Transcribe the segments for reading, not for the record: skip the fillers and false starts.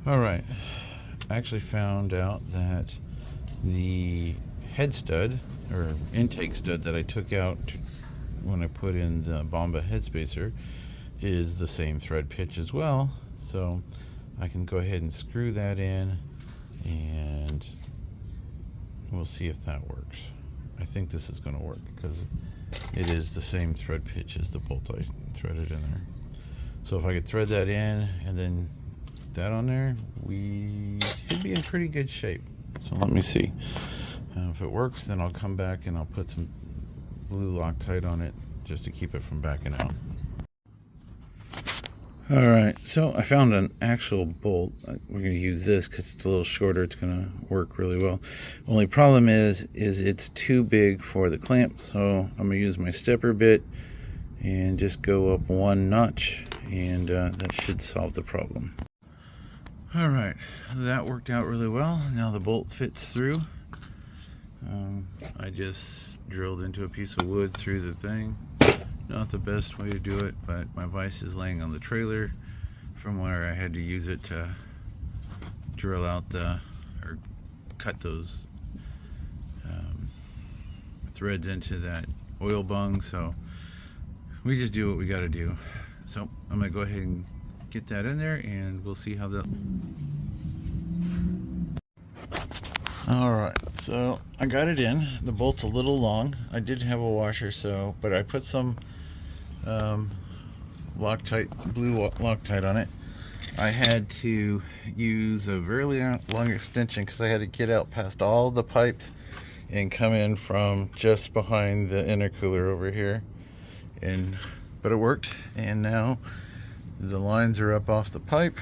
All right, I actually found out that the head stud or intake stud that I took out when I put in the Bomba head spacer is the same thread pitch as well. So I can go ahead and screw that in and we'll see if that works. I think this is going to work because it is the same thread pitch as the bolt I threaded in there. So if I could thread that in and then that on there, we should be in pretty good shape. So let me see. If it works, then I'll come back and I'll put some blue Loctite on it just to keep it from backing out. Alright, so I found an actual bolt. We're going to use this because it's a little shorter. It's going to work really well. Only problem is it's too big for the clamp, so I'm going to use my stepper bit and just go up one notch, and that should solve the problem. Alright, that worked out really well. Now the bolt fits through. I just drilled into a piece of wood through the thing. Not the best way to do it, but my vise is laying on the trailer from where I had to use it to drill out or cut those threads into that oil bung. So we just do what we got to do. So I'm gonna go ahead and get that in there and we'll see how that. Alright, so I got it in. The bolt's a little long. I did have a washer, but I put some Loctite, blue Loctite on it. I had to use a very long extension because I had to get out past all the pipes and come in from just behind the intercooler over here. But it worked, and now the lines are up off the pipe,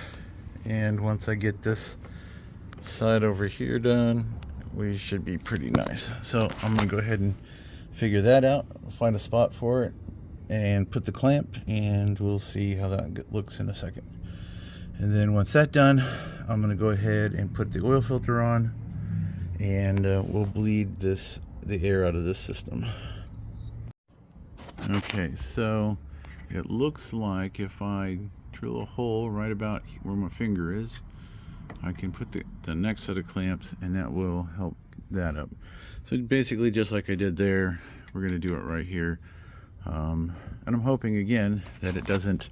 and once I get this side over here done, we should be pretty nice. So I'm gonna go ahead and figure that out, find a spot for it, and put the clamp, and we'll see how that looks in a second. And then once that's done, I'm gonna go ahead and put the oil filter on, and we'll bleed the air out of this system. Okay, so it looks like if I drill a hole right about where my finger is, I can put the next set of clamps, and that will help that up. So basically just like I did there, we're going to do it right here. And I'm hoping again that it doesn't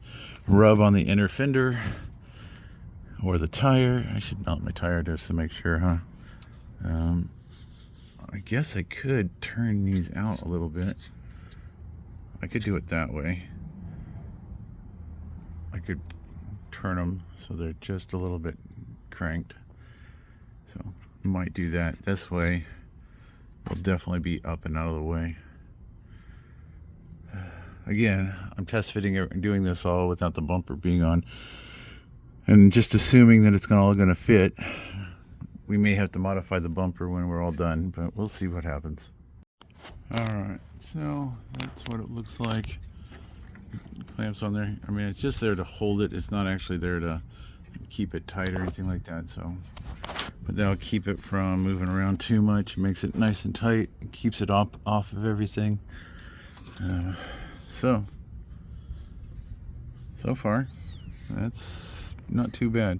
rub on the inner fender or the tire. I should mount my tire just to make sure, huh? I guess I could turn these out a little bit. I could do it that way. I could turn them so they're just a little bit cranked. So might do that. This way we'll definitely be up and out of the way. Again, I'm test fitting it and doing this all without the bumper being on, and just assuming that it's all going to fit. We may have to modify the bumper when we're all done, but we'll see what happens. Alright, so that's what it looks like. Clamps on there. I mean, it's just there to hold it. It's not actually there to keep it tight or anything like that. So, but that'll keep it from moving around too much. It makes it nice and tight. It keeps it off of everything. So far, that's not too bad.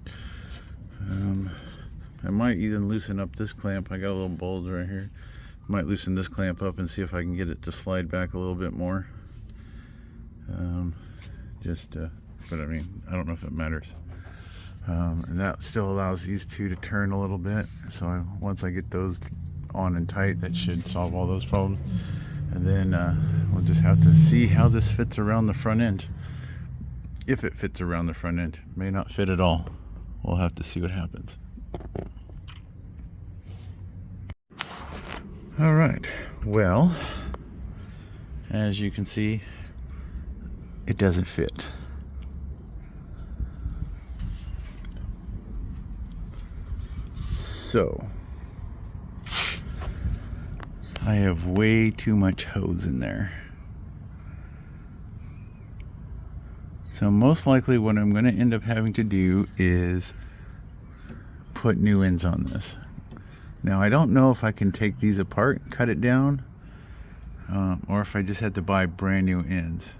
I might even loosen up this clamp. I got a little bulge right here. Might loosen this clamp up and see if I can get it to slide back a little bit more. But I mean, I don't know if it matters. And that still allows these two to turn a little bit. So once I get those on and tight, that should solve all those problems. And then we'll just have to see how this fits around the front end. If it fits around the front end. It may not fit at all. We'll have to see what happens. All right, well, as you can see, it doesn't fit. So I have way too much hose in there. So most likely what I'm going to end up having to do is put new ends on this. Now I don't know if I can take these apart, cut it down, or if I just had to buy brand new ends.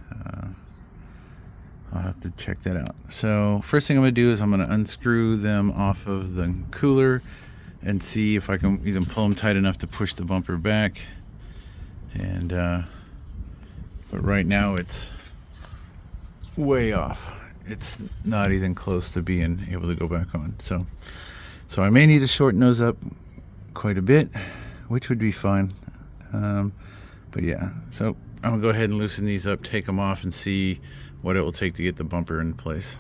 I'll have to check that out. So first thing I'm going to do is I'm going to unscrew them off of the cooler and see if I can even pull them tight enough to push the bumper back. And but right now it's way off. It's not even close to being able to go back on. So I may need to shorten those up quite a bit, which would be fine. But yeah, so I'm gonna go ahead and loosen these up, take them off, and see what it will take to get the bumper in place.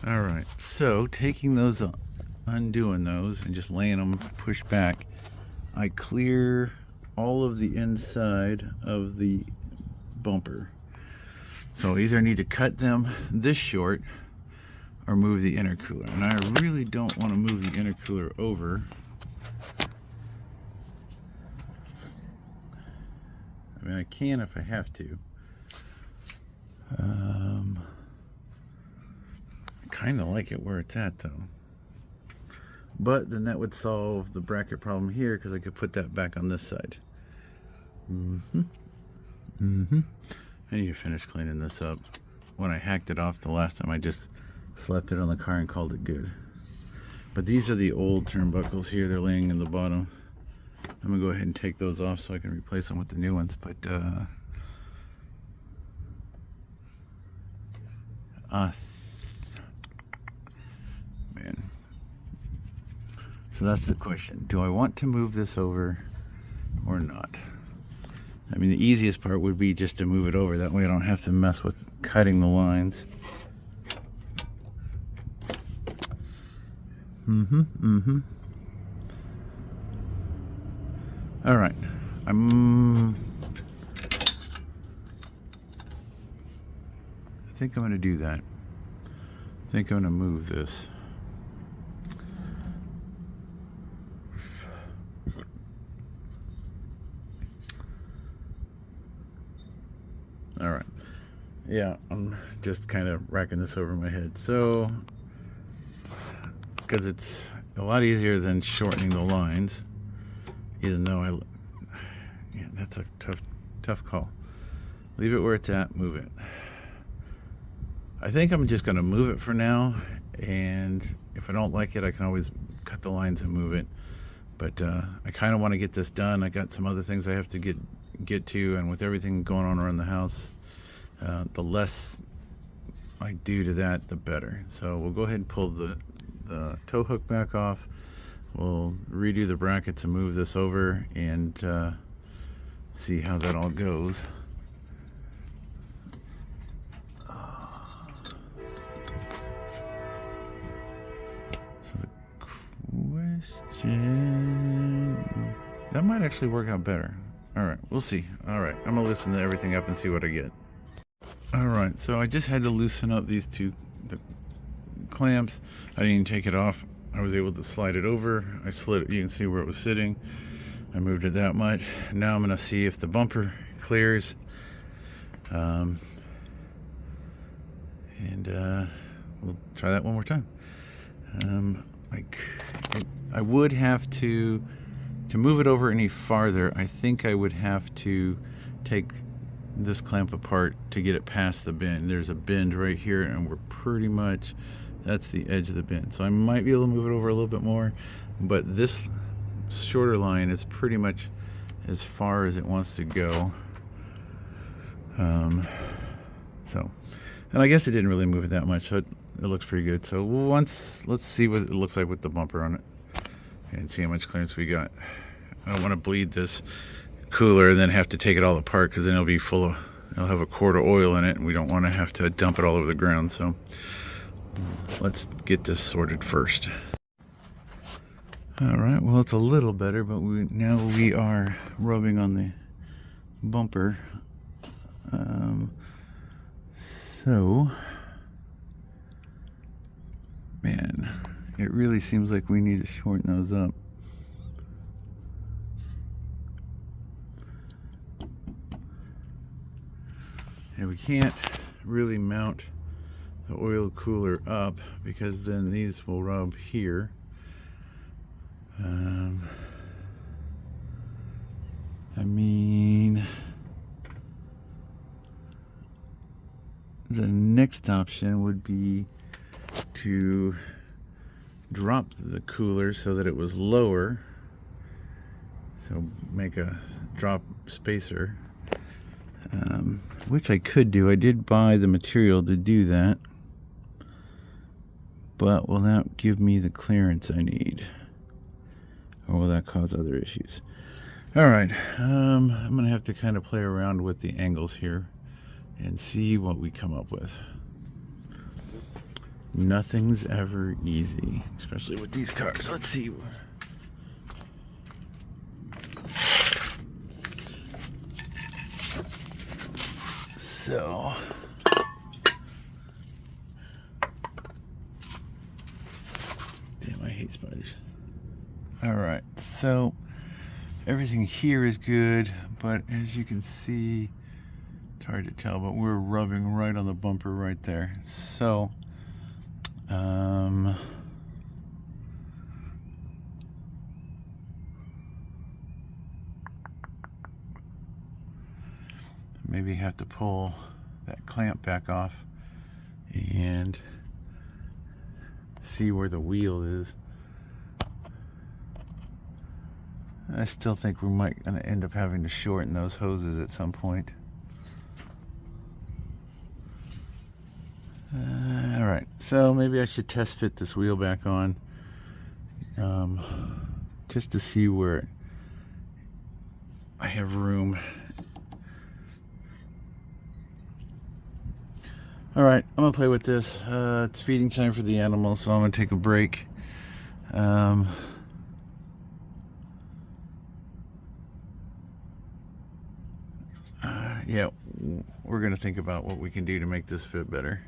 All right, so taking those, undoing those, and just laying them pushed back, I clear all of the inside of the bumper. So either need to cut them this short or move the intercooler. And I really don't want to move the intercooler over. I mean, I can if I have to. I kind of like it where it's at though. But then that would solve the bracket problem here because I could put that back on this side. I need to finish cleaning this up. When I hacked it off the last time, I just slapped it on the car and called it good. But these are the old turnbuckles here. They're laying in the bottom. I'm gonna go ahead and take those off so I can replace them with the new ones. But man. So that's the question. Do I want to move this over or not? I mean, the easiest part would be just to move it over. That way I don't have to mess with cutting the lines. All right. I think I'm going to do that. I think I'm going to move this. All right. Yeah, I'm just kind of racking this over my head. So, because it's a lot easier than shortening the lines, even though yeah, that's a tough call. Leave it where it's at, move it. I think I'm just going to move it for now, and if I don't like it, I can always cut the lines and move it. But I kind of want to get this done. I got some other things I have to get to, and with everything going on around the house, the less I do to that, the better. So we'll go ahead and pull the tow hook back off. We'll redo the brackets and move this over and see how that all goes. So the question, that might actually work out better. All right, we'll see. All right, I'm gonna loosen everything up and see what I get. All right, so I just had to loosen up these the clamps. I didn't even take it off. I was able to slide it over. I slid it. You can see where it was sitting. I moved it that much. Now I'm gonna see if the bumper clears. And we'll try that one more time. I would have to move it over any farther. I think I would have to take this clamp apart to get it past the bend. There's a bend right here, and we're pretty much, that's the edge of the bend. So I might be able to move it over a little bit more, but this shorter line is pretty much as far as it wants to go. And I guess it didn't really move it that much, so it looks pretty good. So let's see what it looks like with the bumper on it and see how much clearance we got. I don't want to bleed this cooler and then have to take it all apart, because then it'll be it'll have a quart of oil in it, and we don't want to have to dump it all over the ground. So let's get this sorted first. All right, well, it's a little better, but now we are rubbing on the bumper. So, man, it really seems like we need to shorten those up. And we can't really mount the oil cooler up, because then these will rub here. I mean, the next option would be to drop the cooler so that it was lower, so make a drop spacer, which I could do. I did buy the material to do that, but will that give me the clearance I need, or will that cause other issues? All right, I'm gonna have to kind of play around with the angles here and see what we come up with. Nothing's ever easy, especially with these cars. Let's see. So, damn, I hate spiders. All right, so everything here is good, but as you can see, it's hard to tell, but we're rubbing right on the bumper right there. So, maybe have to pull that clamp back off and see where the wheel is. I still think we might gonna end up having to shorten those hoses at some point. All right, so maybe I should test fit this wheel back on, just to see where I have room. All right, I'm gonna play with this. It's feeding time for the animals, so I'm gonna take a break. Yeah, we're gonna think about what we can do to make this fit better.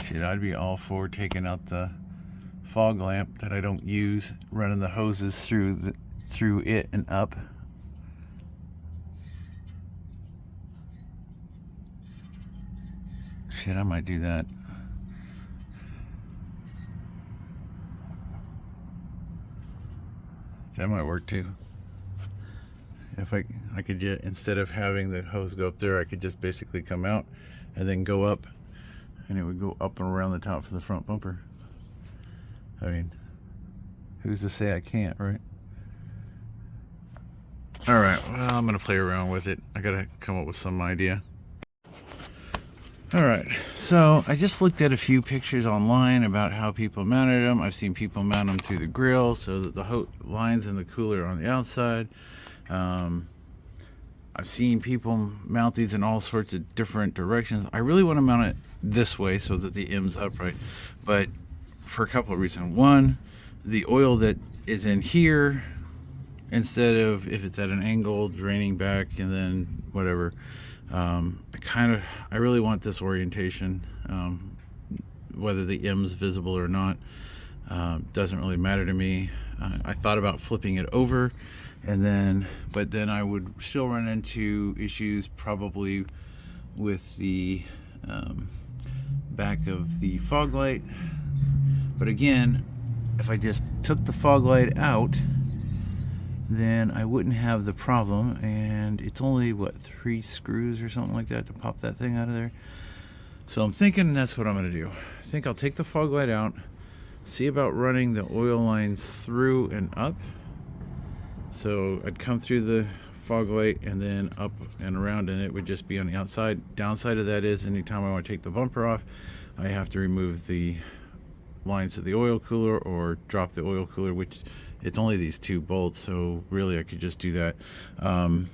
Shit, I'd be all for taking out the fog lamp that I don't use, running the hoses through it and up. Shit, I might do that. That might work too. If I could just, instead of having the hose go up there, I could just basically come out and then go up, and it would go up and around the top for the front bumper. I mean, who's to say I can't, right? All right, well, I'm gonna play around with it. I gotta come up with some idea. All right, so I just looked at a few pictures online about how people mounted them. I've seen people mount them through the grill so that the lines in the cooler are on the outside. I've seen people mount these in all sorts of different directions. I really want to mount it this way so that the M's upright, but for a couple of reasons. One, the oil that is in here, instead of if it's at an angle draining back and then whatever, I really want this orientation, whether the M's visible or not, doesn't really matter to me. I thought about flipping it over, but then I would still run into issues probably with the back of the fog light. But again, if I just took the fog light out, then I wouldn't have the problem, and it's only what, 3 screws or something like that to pop that thing out of there. So I'm thinking that's what I'm going to do. I think I'll take the fog light out, see about running the oil lines through and up. So I'd come through the fog light and then up and around, and it would just be on the outside. Downside of that is anytime I want to take the bumper off, I have to remove the lines of the oil cooler or drop the oil cooler, which it's only these 2 bolts, so really I could just do that. And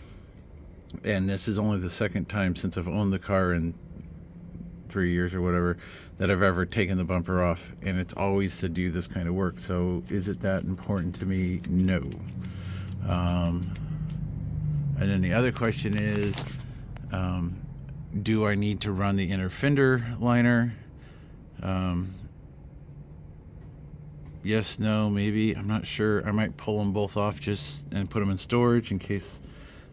this is only the second time since I've owned the car in 3 years or whatever that I've ever taken the bumper off, and it's always to do this kind of work. So is it that important to me? No. And then the other question is, do I need to run the inner fender liner? Yes, no, maybe. I'm not sure. I might pull them both off and put them in storage in case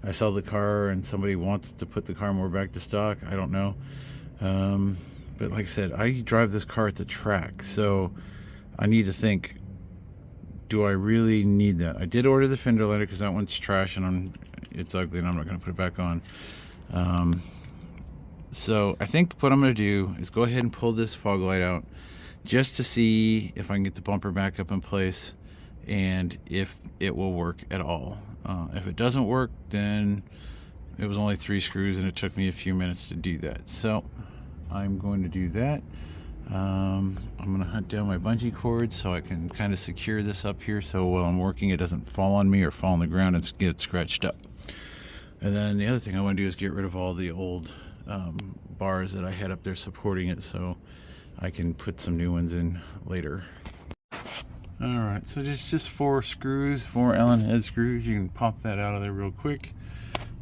I sell the car and somebody wants to put the car more back to stock. I don't know. But like I said, I drive this car at the track, so I need to think, do I really need that? I did order the fender lighter because that one's trash and it's ugly and I'm not going to put it back on. So I think what I'm going to do is go ahead and pull this fog light out just to see if I can get the bumper back up in place and if it will work at all. If it doesn't work, then it was only 3 screws and it took me a few minutes to do that. So I'm going to do that. I'm going to hunt down my bungee cord so I can kind of secure this up here so while I'm working it doesn't fall on me or fall on the ground and get scratched up. And then the other thing I want to do is get rid of all the old bars that I had up there supporting it so I can put some new ones in later. Alright, so there's just 4 screws, 4 Allen head screws. You can pop that out of there real quick.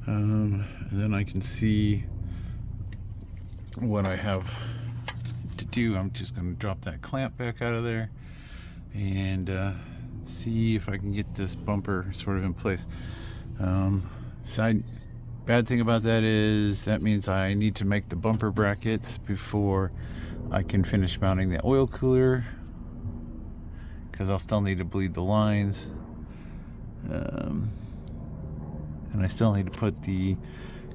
And then I can see what I have to do. I'm just going to drop that clamp back out of there and see if I can get this bumper sort of in place. Bad thing about that is that means I need to make the bumper brackets before I can finish mounting the oil cooler, because I'll still need to bleed the lines, and I still need to put the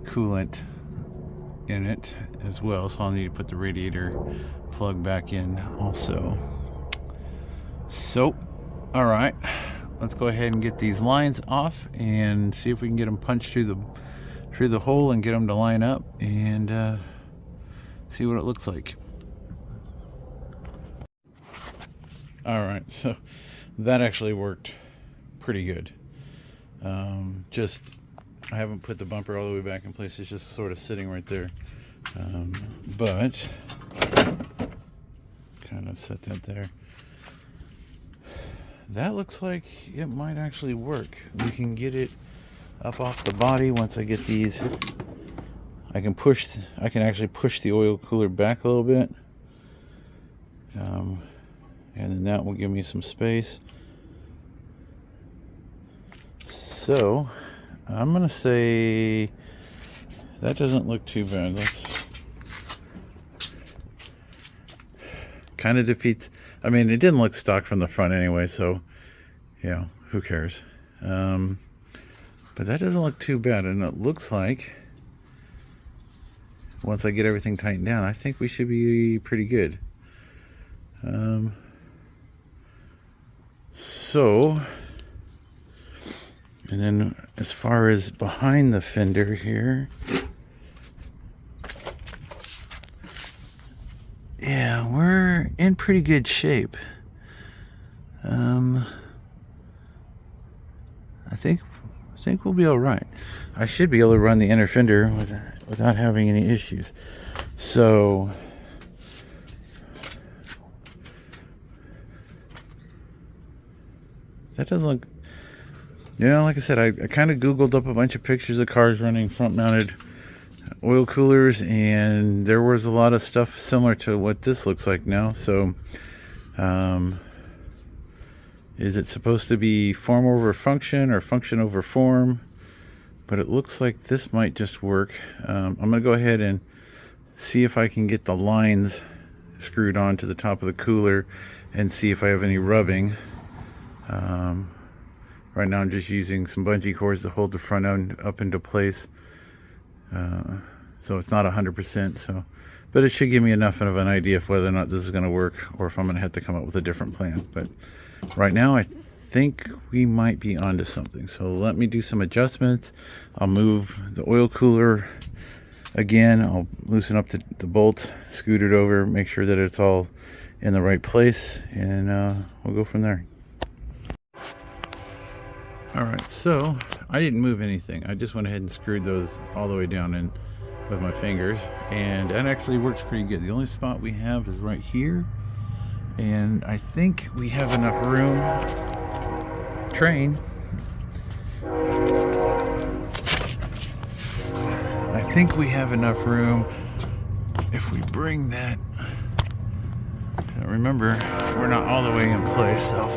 coolant in it as well, so I'll need to put the radiator plug back in also. So alright, let's go ahead and get these lines off and see if we can get them punched through the hole and get them to line up and see what it looks like. Alright, so that actually worked pretty good. I haven't put the bumper all the way back in place, it's just sort of sitting right there. But kind of set that there. That looks like it might actually work. We can get it up off the body once I get these. I can actually push the oil cooler back a little bit. And then that will give me some space. So I'm gonna say that doesn't look too bad. That's kind of defeats. I mean, it didn't look stock from the front anyway, so you know, who cares? But that doesn't look too bad, and it looks like once I get everything tightened down, I think we should be pretty good. So, and then as far as behind the fender here, yeah, we're in pretty good shape. I think we'll be all right. I should be able to run the inner fender without having any issues. So that doesn't look, you know, like I said, I kind of Googled up a bunch of pictures of cars running front mounted oil coolers, and there was a lot of stuff similar to what this looks like now. So is it supposed to be form over function or function over form? But it looks like this might just work. I'm gonna go ahead and see if I can get the lines screwed on to the top of the cooler and see if I have any rubbing. Right now I'm just using some bungee cords to hold the front end up into place. So it's not 100%, so, but it should give me enough of an idea of whether or not this is going to work or if I'm going to have to come up with a different plan. But right now I think we might be onto something. So let me do some adjustments. I'll move the oil cooler again. I'll loosen up the bolts, scoot it over, make sure that it's all in the right place, and we'll go from there. Alright, so I didn't move anything. I just went ahead and screwed those all the way down in with my fingers, and that actually works pretty good. The only spot we have is right here, and I think we have enough room. Train. I think we have enough room if we bring that. Remember, we're not all the way in place, so.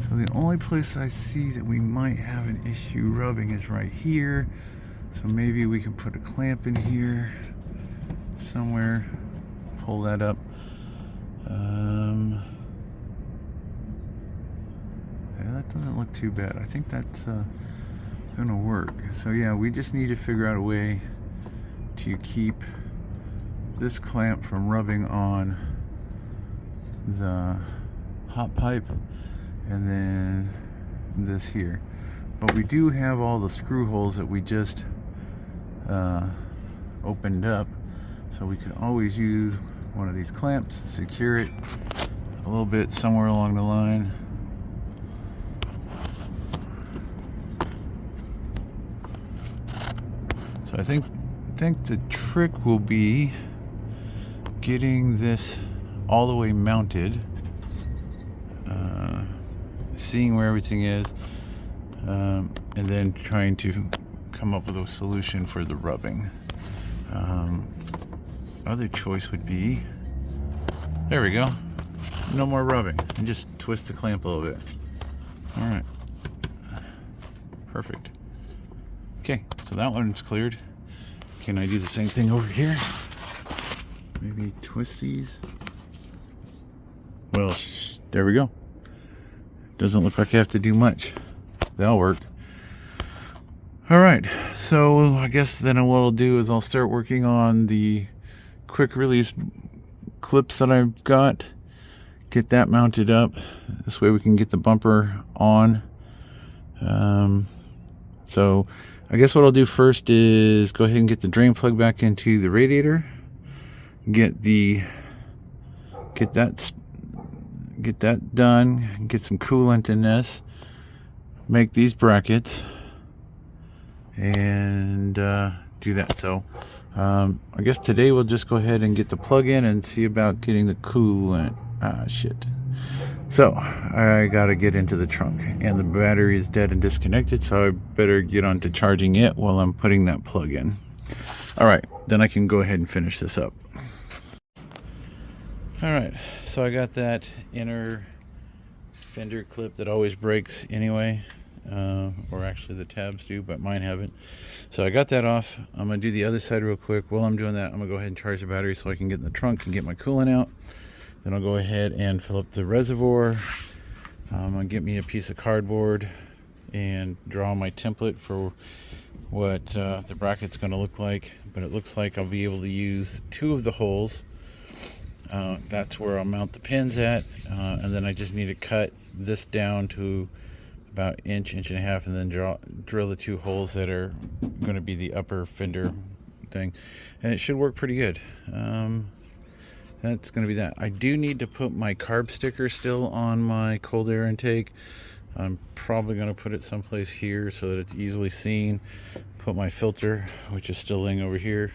So the only place I see that we might have an issue rubbing is right here. So maybe we can put a clamp in here somewhere. pull that up. Yeah, that doesn't look too bad. I think that's gonna work. So yeah, we just need to figure out a way to keep this clamp from rubbing on the hot pipe and then this here. But we do have all the screw holes that we just opened up, so we could always use one of these clamps, secure it a little bit somewhere along the line. So I think the trick will be getting this all the way mounted, seeing where everything is, and then trying to come up with a solution for the rubbing. Other choice would be, there we go, no more rubbing, and just twist the clamp a little bit. All right, perfect. Okay, so that one's cleared. Can I do the same thing over here? Maybe twist these. Well, there we go. Doesn't look like I have to do much. That'll work. All right, so I guess then what I'll do is I'll start working on the quick release clips that I've got. Get that mounted up. This way we can get the bumper on. So I guess what I'll do first is go ahead and get the drain plug back into the radiator. Get that done. Get some coolant in this. Make these brackets and do that. So I guess today we'll just go ahead and get the plug in and see about getting the coolant. Shit. So I gotta get into the trunk, and the battery is dead and disconnected, so I better get on to charging it while I'm putting that plug in. All right, then I can go ahead and finish this up. All right, so I got that inner fender clip that always breaks anyway, or actually the tabs do, but mine haven't. So I got that off. I'm gonna do the other side real quick. While I'm doing that, I'm gonna go ahead and charge the battery so I can get in the trunk and get my coolant out. Then I'll go ahead and fill up the reservoir. I'm gonna get me a piece of cardboard and draw my template for what the bracket's gonna look like. But it looks like I'll be able to use 2 of the holes. That's where I'll mount the pins at, and then I just need to cut this down to about inch and a half, and then drill the 2 holes that are going to be the upper fender thing, and it should work pretty good. That's going to be that. I do need to put my carb sticker still on my cold air intake. I'm probably going to put it someplace here so that it's easily seen. Put my filter, which is still laying over here,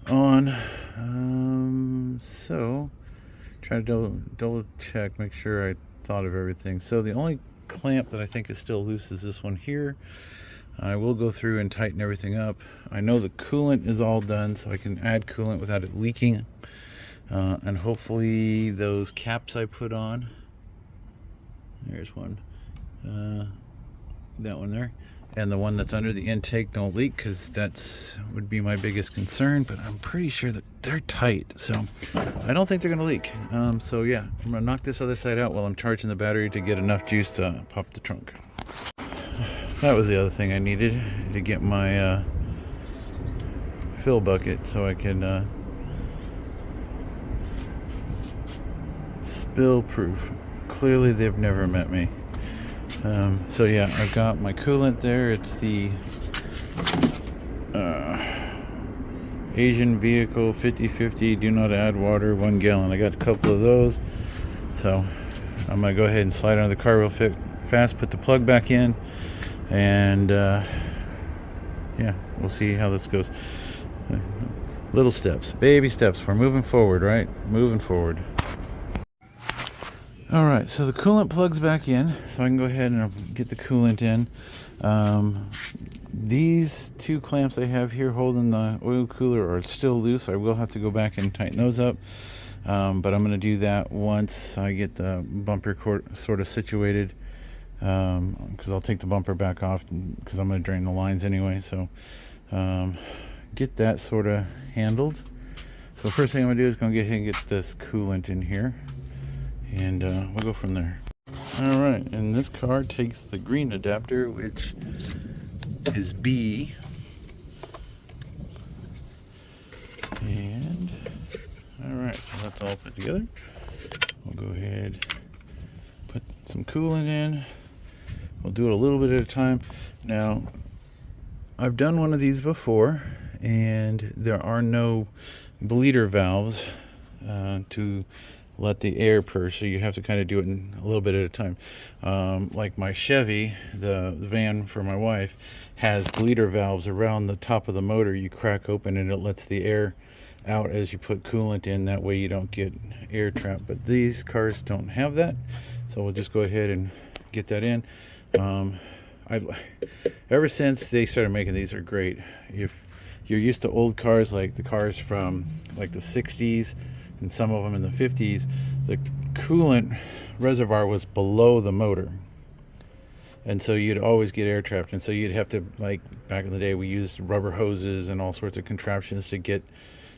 on. So try to double check, make sure I thought of everything. So the only clamp that I think is still loose is this one here. I will go through and tighten everything up. I know the coolant is all done, so I can add coolant without it leaking. And hopefully those caps I put on, there's one, that one there, and the one that's under the intake don't leak, because that's would be my biggest concern. But I'm pretty sure that they're tight, so I don't think they're gonna leak. So yeah, I'm gonna knock this other side out while I'm charging the battery to get enough juice to pop the trunk. That was the other thing I needed to get my fill bucket so I can spill proof. Clearly they've never met me. So yeah, I've got my coolant there. It's the Asian Vehicle 50/50 do not add water 1 gallon. I got a couple of those, so I'm gonna go ahead and slide under the car real fast, put the plug back in, and yeah, we'll see how this goes. Little steps, baby steps. We're moving forward, right? Moving forward. All right, so the coolant plug's back in, so I can go ahead and get the coolant in. These 2 clamps I have here holding the oil cooler are still loose. I will have to go back and tighten those up, but I'm going to do that once I get the bumper sort of situated, because I'll take the bumper back off because I'm going to drain the lines anyway. So get that sort of handled. So first thing I'm gonna do is gonna get ahead and get this coolant in here, and we'll go from there. All right, and this car takes the green adapter, which is B, and all right, so that's all put together. We'll go ahead, put some coolant in. We'll do it a little bit at a time. Now, I've done one of these before, and there are no bleeder valves to let the air purge, so you have to kind of do it in a little bit at a time. Like my Chevy, the van for my wife, has bleeder valves around the top of the motor. You crack open and it lets the air out as you put coolant in. That way you don't get air trapped. But these cars don't have that, so we'll just go ahead and get that in. Ever since they started making these, are great. If you're used to old cars, like the cars from like the 60s and some of them in the 50s, the coolant reservoir was below the motor, and so you'd always get air trapped. And so you'd have to, like back in the day, we used rubber hoses and all sorts of contraptions to get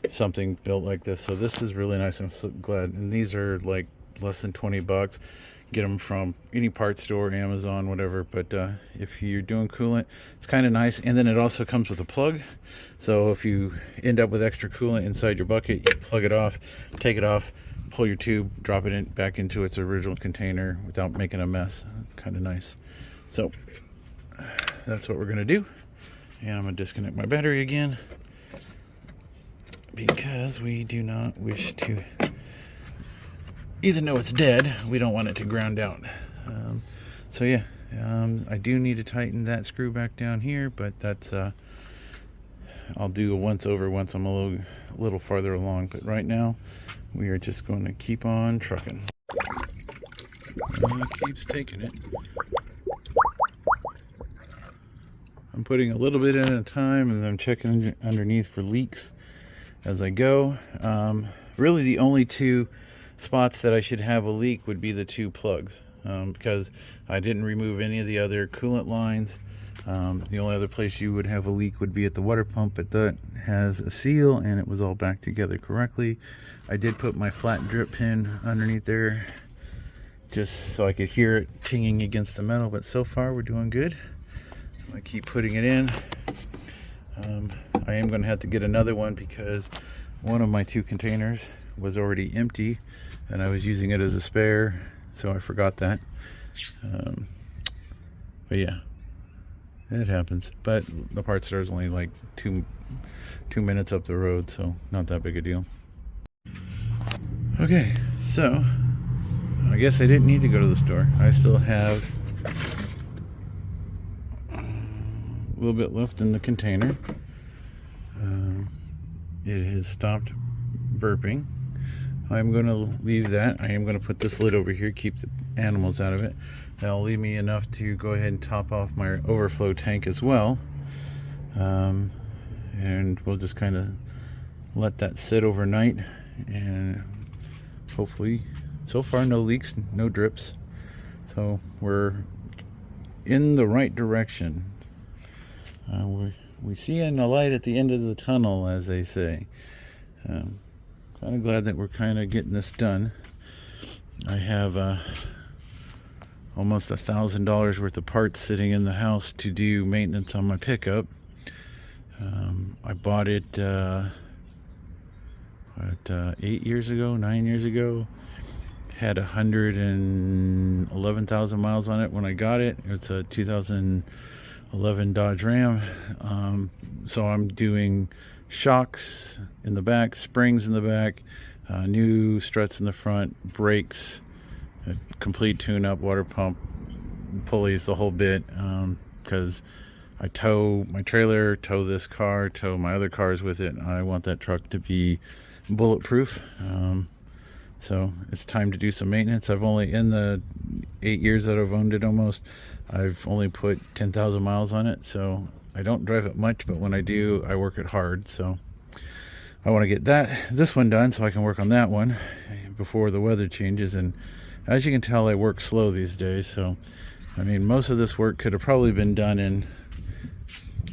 something built like this. So this is really nice. I'm so glad. And these are like less than 20 bucks. Get them from any parts store, Amazon, whatever. But if you're doing coolant, it's kind of nice. And then it also comes with a plug, so if you end up with extra coolant inside your bucket, you plug it off, take it off, pull your tube, drop it in back into its original container without making a mess. Kind of nice. So that's what we're gonna do. And I'm gonna disconnect my battery again, because we do not wish to, even though it's dead, we don't want it to ground out. So yeah, I do need to tighten that screw back down here, but that's I'll do a once over once I'm a little farther along. But right now, we are just going to keep on trucking. It keeps taking it. I'm putting a little bit in at a time, and I'm checking underneath for leaks as I go. Really, the only two spots that I should have a leak would be the two plugs, because I didn't remove any of the other coolant lines. The only other place you would have a leak would be at the water pump, but that has a seal and it was all back together correctly. I did put my flat drip pin underneath there just so I could hear it tinging against the metal, but so far we're doing good. I keep putting it in. I am going to have to get another one because one of my two containers was already empty and I was using it as a spare, so I forgot that. But yeah, it happens. But the parts store is only like two minutes up the road, so not that big a deal. Okay, so I guess I didn't need to go to the store. I still have a little bit left in the container. It has stopped burping. I'm going to leave that. I am going to put this lid over here, keep the animals out of it. That'll leave me enough to go ahead and top off my overflow tank as well. And we'll just kind of let that sit overnight, and hopefully, so far no leaks, no drips, so we're in the right direction. We see a light at the end of the tunnel, as they say. Kind of glad that we're kind of getting this done. I have almost $1,000 worth of parts sitting in the house to do maintenance on my pickup. I bought it 9 years ago. Had 111,000 miles on it when I got it. It's a 2011 Dodge Ram. So I'm doing shocks in the back, springs in the back, new struts in the front, brakes, a complete tune-up, water pump, pulleys, the whole bit, because I tow my trailer, tow this car, tow my other cars with it. I want that truck to be bulletproof. So it's time to do some maintenance. I've only, in the 8 years that I've owned it almost, I've only put 10,000 miles on it. So I don't drive it much, but when I do, I work it hard. So I want to get this one done so I can work on that one before the weather changes. And as you can tell, I work slow these days. So, I mean, most of this work could have probably been done in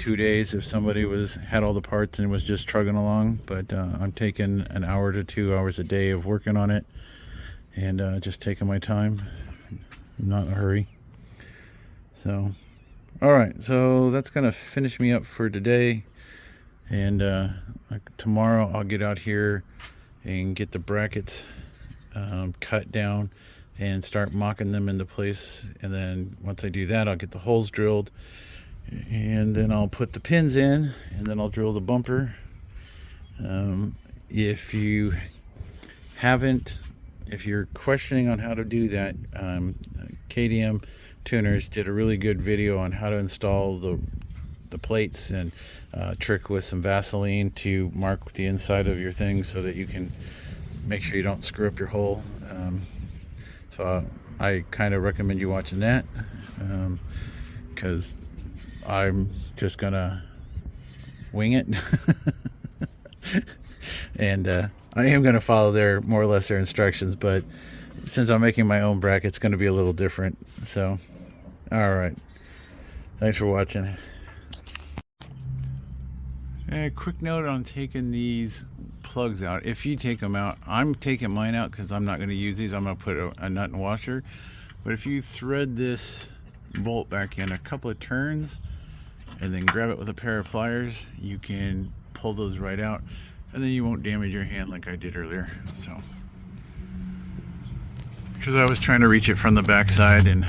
2 days if somebody had all the parts and was just trugging along, but I'm taking an hour to 2 hours a day of working on it, and just taking my time. I'm not in a hurry. So all right, so that's gonna finish me up for today, and tomorrow I'll get out here and get the brackets cut down and start mocking them into place, and then once I do that, I'll get the holes drilled, and then I'll put the pins in, and then I'll drill the bumper. If you're questioning on how to do that, KDM Tuners did a really good video on how to install the plates, and trick with some Vaseline to mark the inside of your thing so that you can make sure you don't screw up your hole. So I kind of recommend you watching that, because I'm just gonna wing it. And I am gonna follow more or less their instructions, but since I'm making my own bracket, it's gonna be a little different. So all right, thanks for watching. A quick note on taking these plugs out. If you take them out, I'm taking mine out because I'm not going to use these. I'm going to put a nut and washer. But if you thread this bolt back in a couple of turns and then grab it with a pair of pliers, you can pull those right out, and then you won't damage your hand like I did earlier. So, because I was trying to reach it from the back side and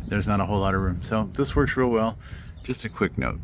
there's not a whole lot of room. So this works real well. Just a quick note.